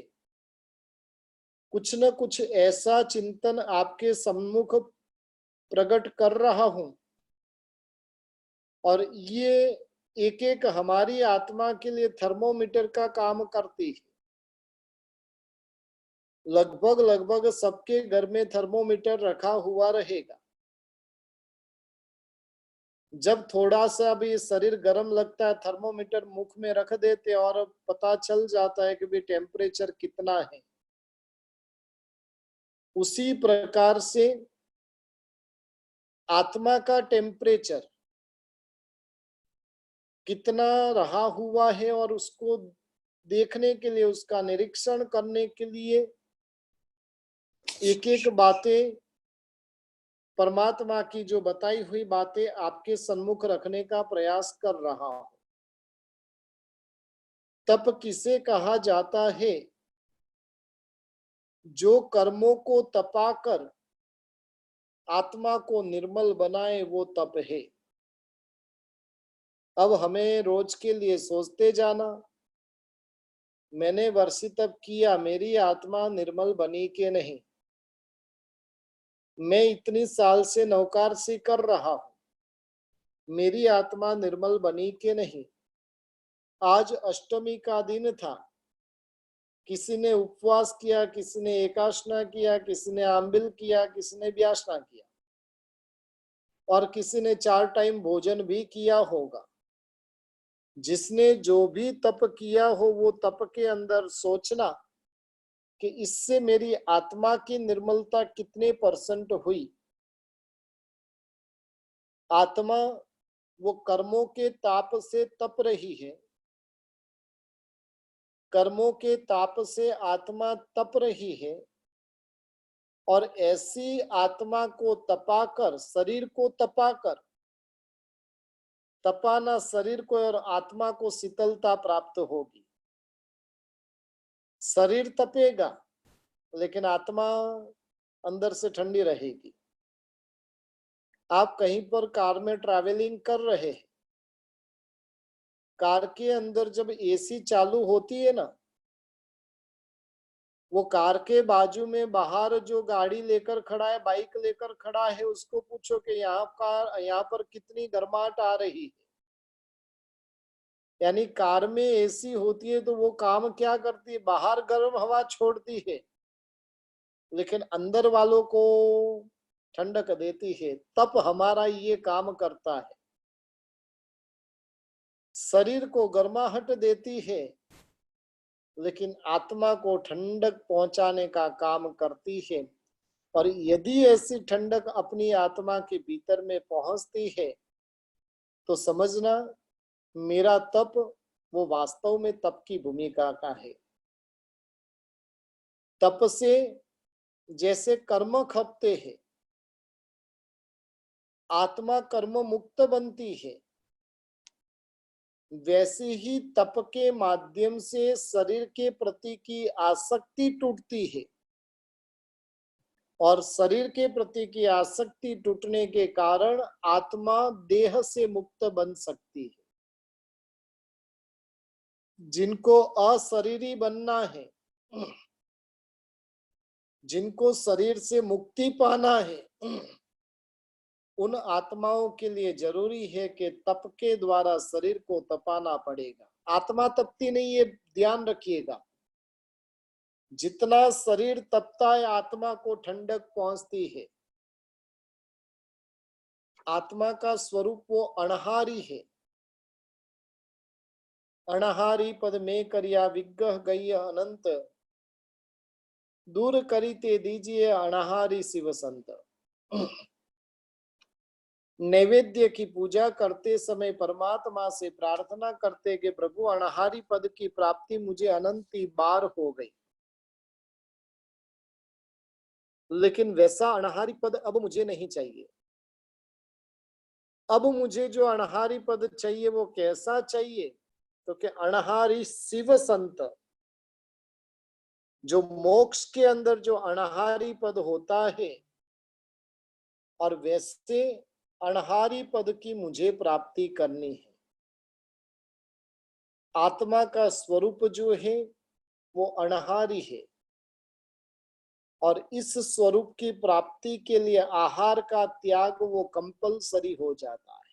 कुछ न कुछ ऐसा चिंतन आपके सम्मुख प्रकट कर रहा हूं और ये एक एक हमारी आत्मा के लिए थर्मोमीटर का काम करती है। लगभग लगभग सबके घर में थर्मोमीटर रखा हुआ रहेगा। जब थोड़ा सा भी शरीर गर्म लगता है थर्मोमीटर मुख में रख देते और पता चल जाता है कि भी टेम्परेचर कितना है। उसी प्रकार से आत्मा का टेम्परेचर कितना रहा हुआ है और उसको देखने के लिए, उसका निरीक्षण करने के लिए एक एक बातें, परमात्मा की जो बताई हुई बातें आपके सम्मुख रखने का प्रयास कर रहा हूं। तप किसे कहा जाता है? जो कर्मों को तपाकर आत्मा को निर्मल बनाए वो तप है। अब हमें रोज के लिए सोचते जाना, मैंने वर्षी तप किया, मेरी आत्मा निर्मल बनी के नहीं। मैं इतनी साल से नौकारसी कर रहा हूं, मेरी आत्मा निर्मल बनी के नहीं। आज अष्टमी का दिन था, किसी ने उपवास किया, किसी ने एकाशना किया, किसी ने आंबिल किया, किसी ने व्यासना किया और किसी ने 4 टाइम भोजन भी किया होगा। जिसने जो भी तप किया हो वो तप के अंदर सोचना कि इससे मेरी आत्मा की निर्मलता कितने % हुई। आत्मा वो कर्मों के ताप से तप रही है, कर्मों के ताप से आत्मा तप रही है और ऐसी आत्मा को तपाकर, शरीर को तपाकर, तपाना शरीर को और आत्मा को शीतलता प्राप्त होगी। शरीर तपेगा लेकिन आत्मा अंदर से ठंडी रहेगी। आप कहीं पर कार में ट्रैवलिंग कर रहे हैं, कार के अंदर जब एसी चालू होती है ना, वो कार के बाजू में बाहर जो गाड़ी लेकर खड़ा है, बाइक लेकर खड़ा है, उसको पूछो कि यहाँ पर कितनी गर्माहट आ रही है। यानी कार में एसी होती है तो वो काम क्या करती है? बाहर गर्म हवा छोड़ती है लेकिन अंदर वालों को ठंडक देती है। तप हमारा ये काम करता है, शरीर को गर्माहट देती है लेकिन आत्मा को ठंडक पहुंचाने का काम करती है। और यदि ऐसी ठंडक अपनी आत्मा के भीतर में पहुंचती है तो समझना मेरा तप वो वास्तव में तप की भूमिका का है। तप से जैसे कर्म खपते हैं, आत्मा कर्म मुक्त बनती है, वैसे ही तप के माध्यम से शरीर के प्रति की आसक्ति टूटती है और शरीर के प्रति की आसक्ति टूटने के कारण आत्मा देह से मुक्त बन सकती है। जिनको अशरीरी बनना है, जिनको शरीर से मुक्ति पाना है, उन आत्माओं के लिए जरूरी है कि तप के द्वारा शरीर को तपाना पड़ेगा। आत्मा तपती नहीं है, ध्यान रखिएगा। जितना शरीर तपता है, आत्मा को ठंडक पहुंचती है। आत्मा का स्वरूप वो अणहारी है। अणहारी पद में करिया विग्रह गई अनंत, दूर करीते दीजिए अणहारी शिव संत। नैवेद्य की पूजा करते समय परमात्मा से प्रार्थना करते कि प्रभु अणहारी पद की प्राप्ति मुझे अनंती बार हो गई, लेकिन वैसा अणहारी पद अब मुझे नहीं चाहिए। अब मुझे जो अणहारी पद चाहिए वो कैसा चाहिए? तो कि अणहारी शिव संत, जो मोक्ष के अंदर जो अणहारी पद होता है, और वैसे अणहारी पद की मुझे प्राप्ति करनी है। आत्मा का स्वरूप जो है वो अणहारी है, और इस स्वरूप की प्राप्ति के लिए आहार का त्याग वो कंपलसरी हो जाता है।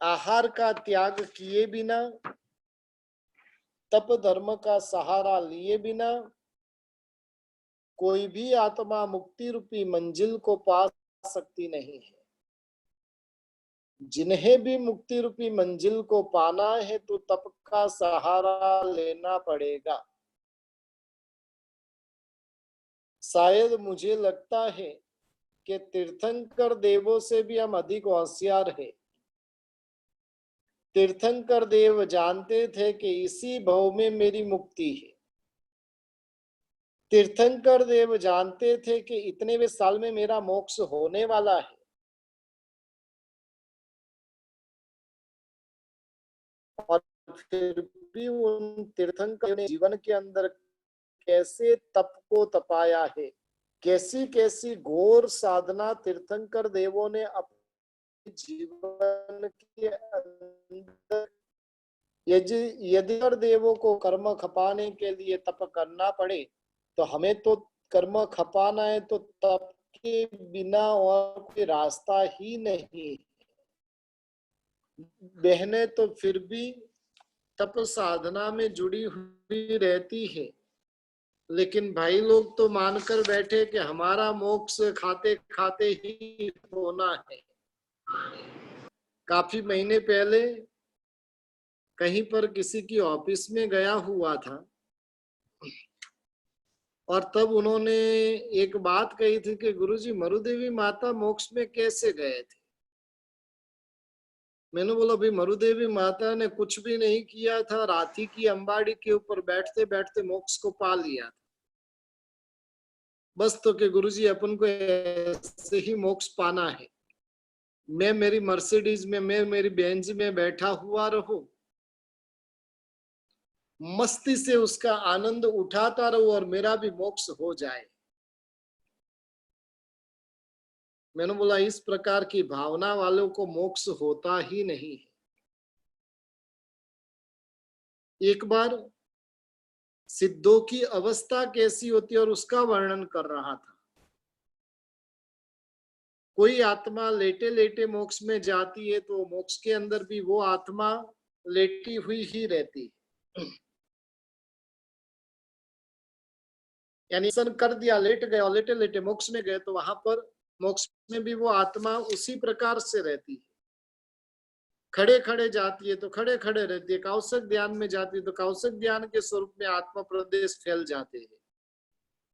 आहार का त्याग किए बिना, तप धर्म का सहारा लिए बिना कोई भी आत्मा मुक्ति रूपी मंजिल को पा सकती नहीं है। जिन्हें भी मुक्ति रूपी मंजिल को पाना है तो तप का सहारा लेना पड़ेगा। शायद मुझे लगता है कि तीर्थंकर देवों से भी हम अधिक होशियार हैं। तीर्थंकर देव जानते थे कि इसी भव में मेरी मुक्ति है। तीर्थंकर देव जानते थे कि इतने वे साल में मेरा मोक्ष होने वाला है, और फिर भी उन तीर्थंकर ने जीवन के अंदर कैसे तप को तपाया है, कैसी कैसी घोर साधना तीर्थंकर देवों ने अपने जीवन के अंदर। यदि देवों को कर्म खपाने के लिए तप करना पड़े तो हमें तो कर्म खपाना है, तो तप के बिना और कोई रास्ता ही नहीं। बहनें तो फिर भी तप साधना में जुड़ी हुई रहती है, लेकिन भाई लोग तो मानकर बैठे कि हमारा मोक्ष खाते खाते ही होना है। काफी महीने पहले कहीं पर किसी की ऑफिस में गया हुआ था, और तब उन्होंने एक बात कही थी कि गुरुजी मरुदेवी माता मोक्ष में कैसे गए थे। मैंने बोला भाई मरुदेवी माता ने कुछ भी नहीं किया था, राथी की अंबाड़ी के ऊपर बैठते बैठते मोक्ष को पा लिया था। बस तो कि गुरुजी अपन को ऐसे ही मोक्ष पाना है। मैं मेरी मर्सिडीज में, मैं मेरी बेंज में बैठा हुआ रहूं, मस्ती से उसका आनंद उठाता रहूं और मेरा भी मोक्ष हो जाए। मैंने बोला इस प्रकार की भावना वालों को मोक्ष होता ही नहीं है। एक बार सिद्धों की अवस्था कैसी होती है और उसका वर्णन कर रहा था। कोई आत्मा लेटे लेटे मोक्ष में जाती है तो मोक्ष के अंदर भी वो आत्मा लेटी हुई ही रहती है। यानी सन कर दिया, लेट गए और लेटे लेटे मोक्ष में गए, तो वहां पर मोक्ष में भी वो आत्मा उसी प्रकार से रहती है। खड़े खड़े जाती है तो खड़े खड़े रहती है, कौशिक ध्यान में जाती है तो कौशिक ध्यान के स्वरूप में आत्मा प्रदेश फैल जाते हैं।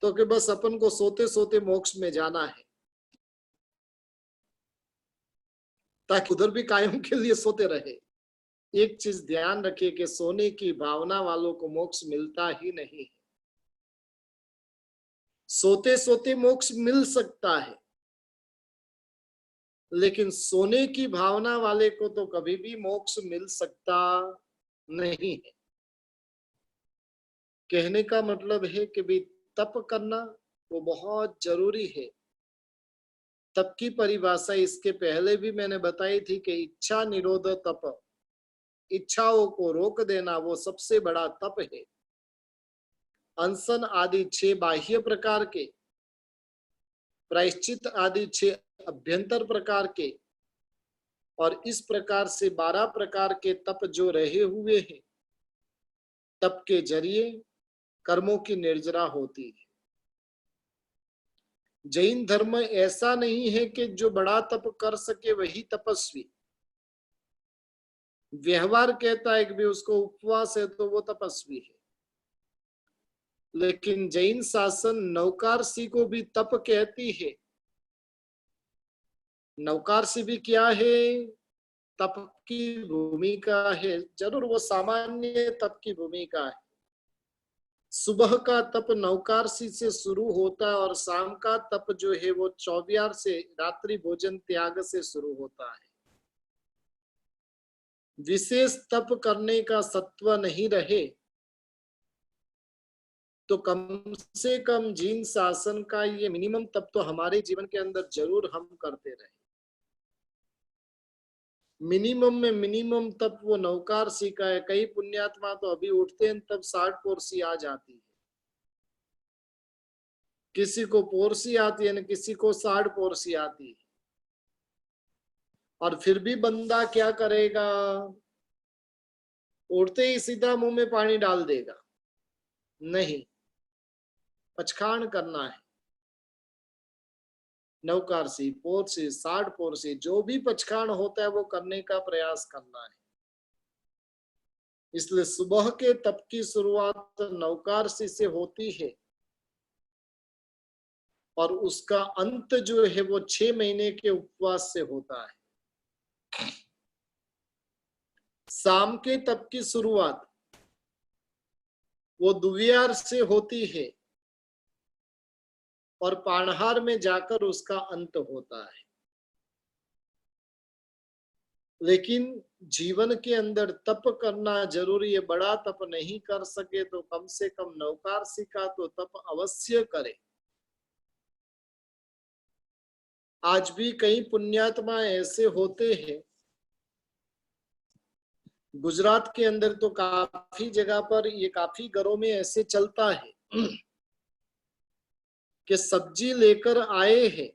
तो कि बस अपन को सोते सोते मोक्ष में जाना है, ताकि उधर भी कायम के लिए सोते रहे। एक चीज ध्यान रखिए कि सोने की भावना वालों को मोक्ष मिलता ही नहीं। सोते सोते मोक्ष मिल सकता है, लेकिन सोने की भावना वाले को तो कभी भी मोक्ष मिल सकता नहीं है। कहने का मतलब है कि भी तप करना वो बहुत जरूरी है। तप की परिभाषा इसके पहले भी मैंने बताई थी कि इच्छा निरोध तप, इच्छाओं को रोक देना वो सबसे बड़ा तप है। अनशन आदि 6 बाह्य प्रकार के, प्रायश्चित आदि 6 अभ्यंतर प्रकार के, और इस प्रकार से 12 प्रकार के तप जो रहे हुए हैं, तप के जरिए कर्मों की निर्जरा होती है। जैन धर्म ऐसा नहीं है कि जो बड़ा तप कर सके वही तपस्वी। व्यवहार कहता है कि भी उसको उपवास है तो वो तपस्वी है, लेकिन जैन शासन नौकारसी को भी तप कहती है। नौकारसी भी क्या है? तप की भूमिका है। जरूर वो सामान्य तप की भूमिका है। सुबह का तप नौकारसी से शुरू होता है और शाम का तप जो है वो चौबियार से, रात्रि भोजन त्याग से शुरू होता है। विशेष तप करने का सत्व नहीं रहे तो कम से कम जीन शासन का ये मिनिमम तप तो हमारे जीवन के अंदर जरूर हम करते रहे। मिनिमम में मिनिमम तप वो नौकारसी का है। कई पुण्यात्मा तो अभी उठते हैं तब 60 पोरसी आ जाती है। किसी को पोरसी आती है ना, किसी को 60 पोरसी आती है, और फिर भी बंदा क्या करेगा? उठते ही सीधा मुंह में पानी डाल देगा? नहीं, पचखान करना है। नौकारसी, पोरसी, 60 पोरसी, जो भी पचखान होता है वो करने का प्रयास करना है। इसलिए सुबह के तप की शुरुआत नौकारसी से होती है और उसका अंत जो है वो 6 महीने के उपवास से होता है। शाम के तप की शुरुआत वो दुवियार से होती है और पाणहार में जाकर उसका अंत होता है। लेकिन जीवन के अंदर तप करना जरूरी है। बड़ा तप नहीं कर सके तो कम से कम नौकारसी का तो तप अवश्य करे। आज भी कई पुण्यात्मा ऐसे होते हैं, गुजरात के अंदर तो काफी जगह पर, ये काफी घरों में ऐसे चलता है कि सब्जी लेकर आए हैं,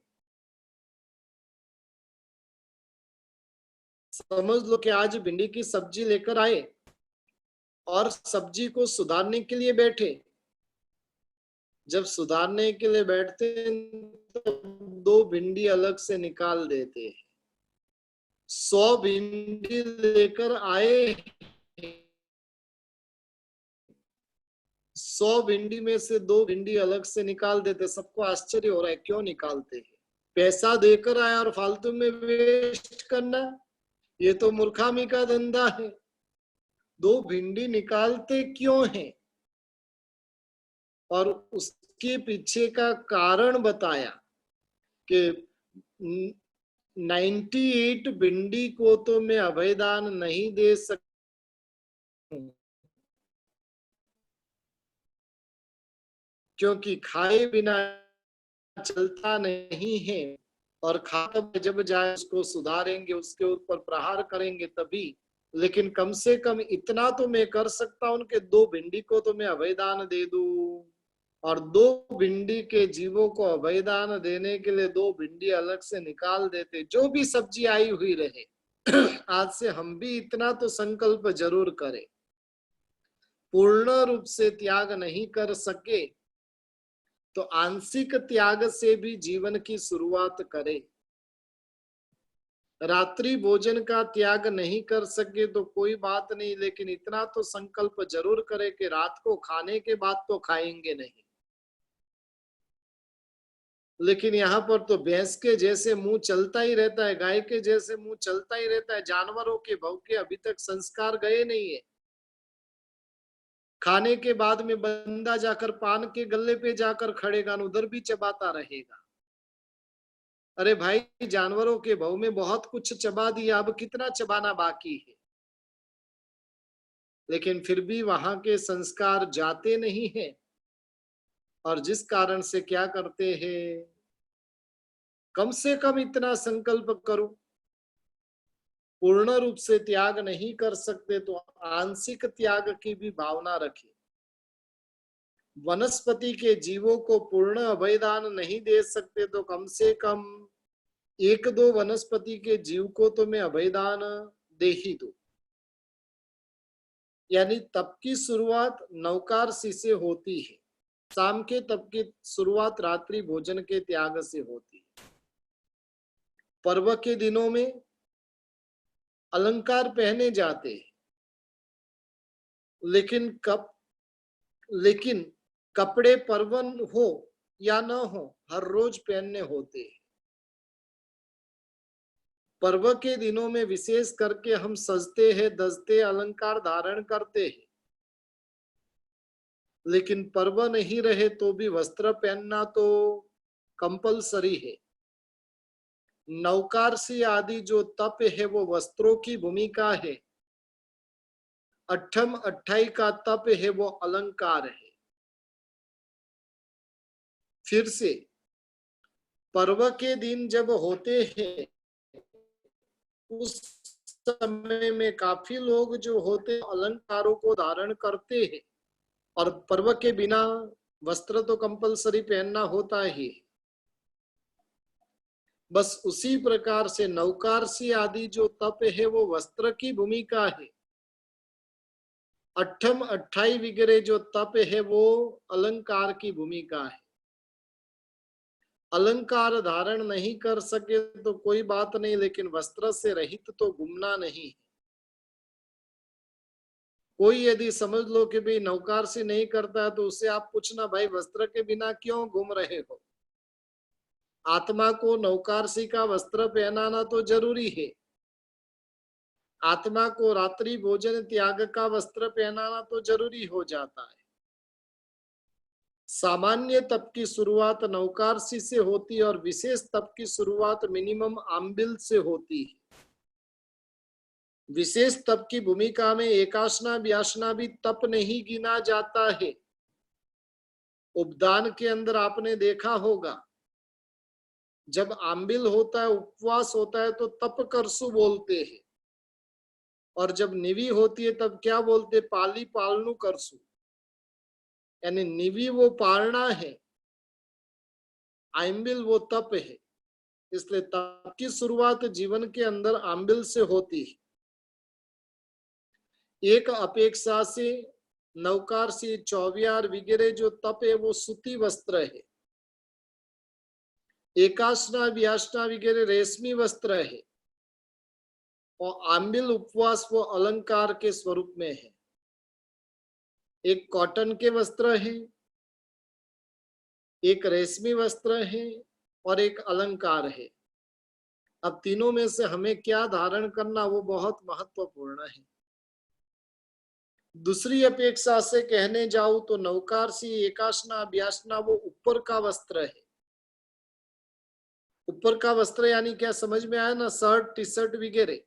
समझ लो कि आज भिंडी की सब्जी लेकर आए और सब्जी को सुधारने के लिए बैठे। जब सुधारने के लिए बैठते हैं तो 2 भिंडी अलग से निकाल देते हैं। 100 भिंडी लेकर आए, 100 भिंडी में से 2 भिंडी अलग से निकाल देते। सबको आश्चर्य हो रहा है क्यों निकालते हैं? पैसा देकर आया और फालतू में वेस्ट करना, ये तो मूर्खामी का धंधा है। 2 भिंडी निकालते क्यों है? और उसके पीछे का कारण बताया कि 98 भिंडी को तो मैं अभयदान नहीं दे सकता, क्योंकि खाए बिना चलता नहीं है, और खाता जब जाए उसको सुधारेंगे, उसके ऊपर प्रहार करेंगे तभी। लेकिन कम से कम इतना तो मैं कर सकता हूं कि 2 भिंडी को तो मैं अभयदान दे दूं, और 2 भिंडी के जीवों को अभयदान देने के लिए 2 भिंडी अलग से निकाल देते, जो भी सब्जी आई हुई रहे। आज से हम भी इतना तो संकल्प जरूर करें। पूर्ण रूप से त्याग नहीं कर सके तो आंशिक त्याग से भी जीवन की शुरुआत करें। रात्रि भोजन का त्याग नहीं कर सके तो कोई बात नहीं, लेकिन इतना तो संकल्प जरूर करें कि रात को खाने के बाद तो खाएंगे नहीं। लेकिन यहाँ पर तो भैंस के जैसे मुंह चलता ही रहता है, गाय के जैसे मुंह चलता ही रहता है। जानवरों के भव के अभी तक संस्कार गए नहीं है। खाने के बाद में बंदा जाकर पान के गल्ले पे जाकर खड़ेगा, उधर भी चबाता रहेगा। अरे भाई, जानवरों के भव में बहुत कुछ चबा दिया, अब कितना चबाना बाकी है। लेकिन फिर भी वहां के संस्कार जाते नहीं है, और जिस कारण से क्या करते हैं, कम से कम इतना संकल्प करो, पूर्ण रूप से त्याग नहीं कर सकते तो आंशिक त्याग की भी भावना रखें। वनस्पति के जीवों को पूर्ण अभयदान नहीं दे सकते तो कम से कम एक दो वनस्पति के जीव को तो मैं अभयदान दे ही दो। यानी तप की शुरुआत नवकारसी से होती है। शाम के तप की शुरुआत रात्रि भोजन के त्याग से होती है। पर्व के दिनों में अलंकार पहने जाते हैं, लेकिन कपड़े पर्वन हो या न हो, हर रोज पहनने होते हैं। पर्व के दिनों में विशेष करके हम सजते हैं, दजते, अलंकार धारण करते हैं। लेकिन पर्व नहीं रहे तो भी वस्त्र पहनना तो कंपलसरी है। नवकारसी आदि जो तप है वो वस्त्रों की भूमिका है। अट्ठम अट्ठाई का तप है वो अलंकार है। फिर से पर्व के दिन जब होते हैं उस समय में काफी लोग जो होते अलंकारों को धारण करते हैं, और पर्व के बिना वस्त्र तो कंपलसरी पहनना होता ही। बस उसी प्रकार से नवकारसी आदि जो तप है वो वस्त्र की भूमिका है। अट्ठम अट्ठाई वगैरह जो तप है वो अलंकार की भूमिका है। अलंकार धारण नहीं कर सके तो कोई बात नहीं, लेकिन वस्त्र से रहित तो घूमना नहीं। कोई यदि समझ लो कि भाई नवकार से नहीं करता है तो उससे आप पूछना, भाई वस्त्र के बिना क्यों घूम रहे हो। आत्मा को नवकारसी का वस्त्र पहनाना तो जरूरी है। आत्मा को रात्रि भोजन त्याग का वस्त्र पहनाना तो जरूरी हो जाता है। सामान्य तप की शुरुआत नवकारसी से होती है और विशेष तप की शुरुआत मिनिमम आम्बिल से होती है। विशेष तप की भूमिका में एकासना व्यासना भी तप नहीं गिना जाता है। उपदान के अंदर आपने देखा होगा, जब आम्बिल होता है, उपवास होता है तो तप करसु बोलते हैं, और जब निवी होती है तब क्या बोलते, पाली पालनु करसु। यानी निवी वो पालना है, आम्बिल वो तप है। इसलिए तप की शुरुआत जीवन के अंदर आम्बिल से होती है। एक अपेक्षा से नवकार से चौवियार वगैरह जो तप है वो सूती वस्त्र है। एकासना व्यासना वगैरह रेशमी वस्त्र है, और आम्बिल उपवास वो अलंकार के स्वरूप में है। एक कॉटन के वस्त्र है, एक रेशमी वस्त्र है, और एक अलंकार है। अब तीनों में से हमें क्या धारण करना वो बहुत महत्वपूर्ण है। दूसरी अपेक्षा से कहने जाऊं तो नवकारसी एकासना व्यासना वो ऊपर का वस्त्र है। ऊपर का वस्त्र यानी क्या, समझ में आया ना, शर्ट टी शर्ट वगैरह।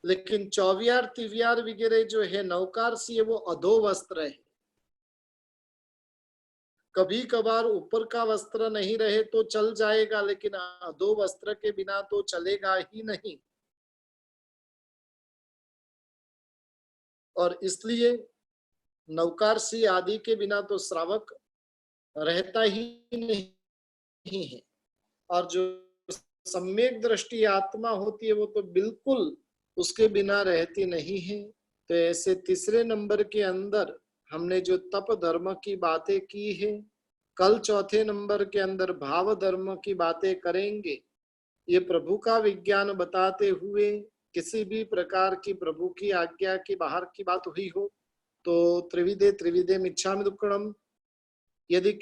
लेकिन चौवियार तिवियार वगैरह जो है नवकारसी है वो अधो वस्त्र है। कभी कभार ऊपर का वस्त्र नहीं रहे तो चल जाएगा, लेकिन अधो वस्त्र के बिना तो चलेगा ही नहीं। और इसलिए नवकारसी आदि के बिना तो श्रावक रहता ही नहीं है। और जो सम्यक दृष्टि आत्मा होती है वो तो बिल्कुल उसके बिना रहती नहीं है। तो ऐसे तीसरे नंबर के अंदर हमने जो तप धर्म की बातें की है, कल चौथे नंबर के अंदर भाव धर्म की बातें करेंगे। ये प्रभु का विज्ञान बताते हुए किसी भी प्रकार की प्रभु की आज्ञा की बाहर की बात हुई हो तो त्रिविधे त्रिविधे मिच्छामि दुक्कड़म। यदि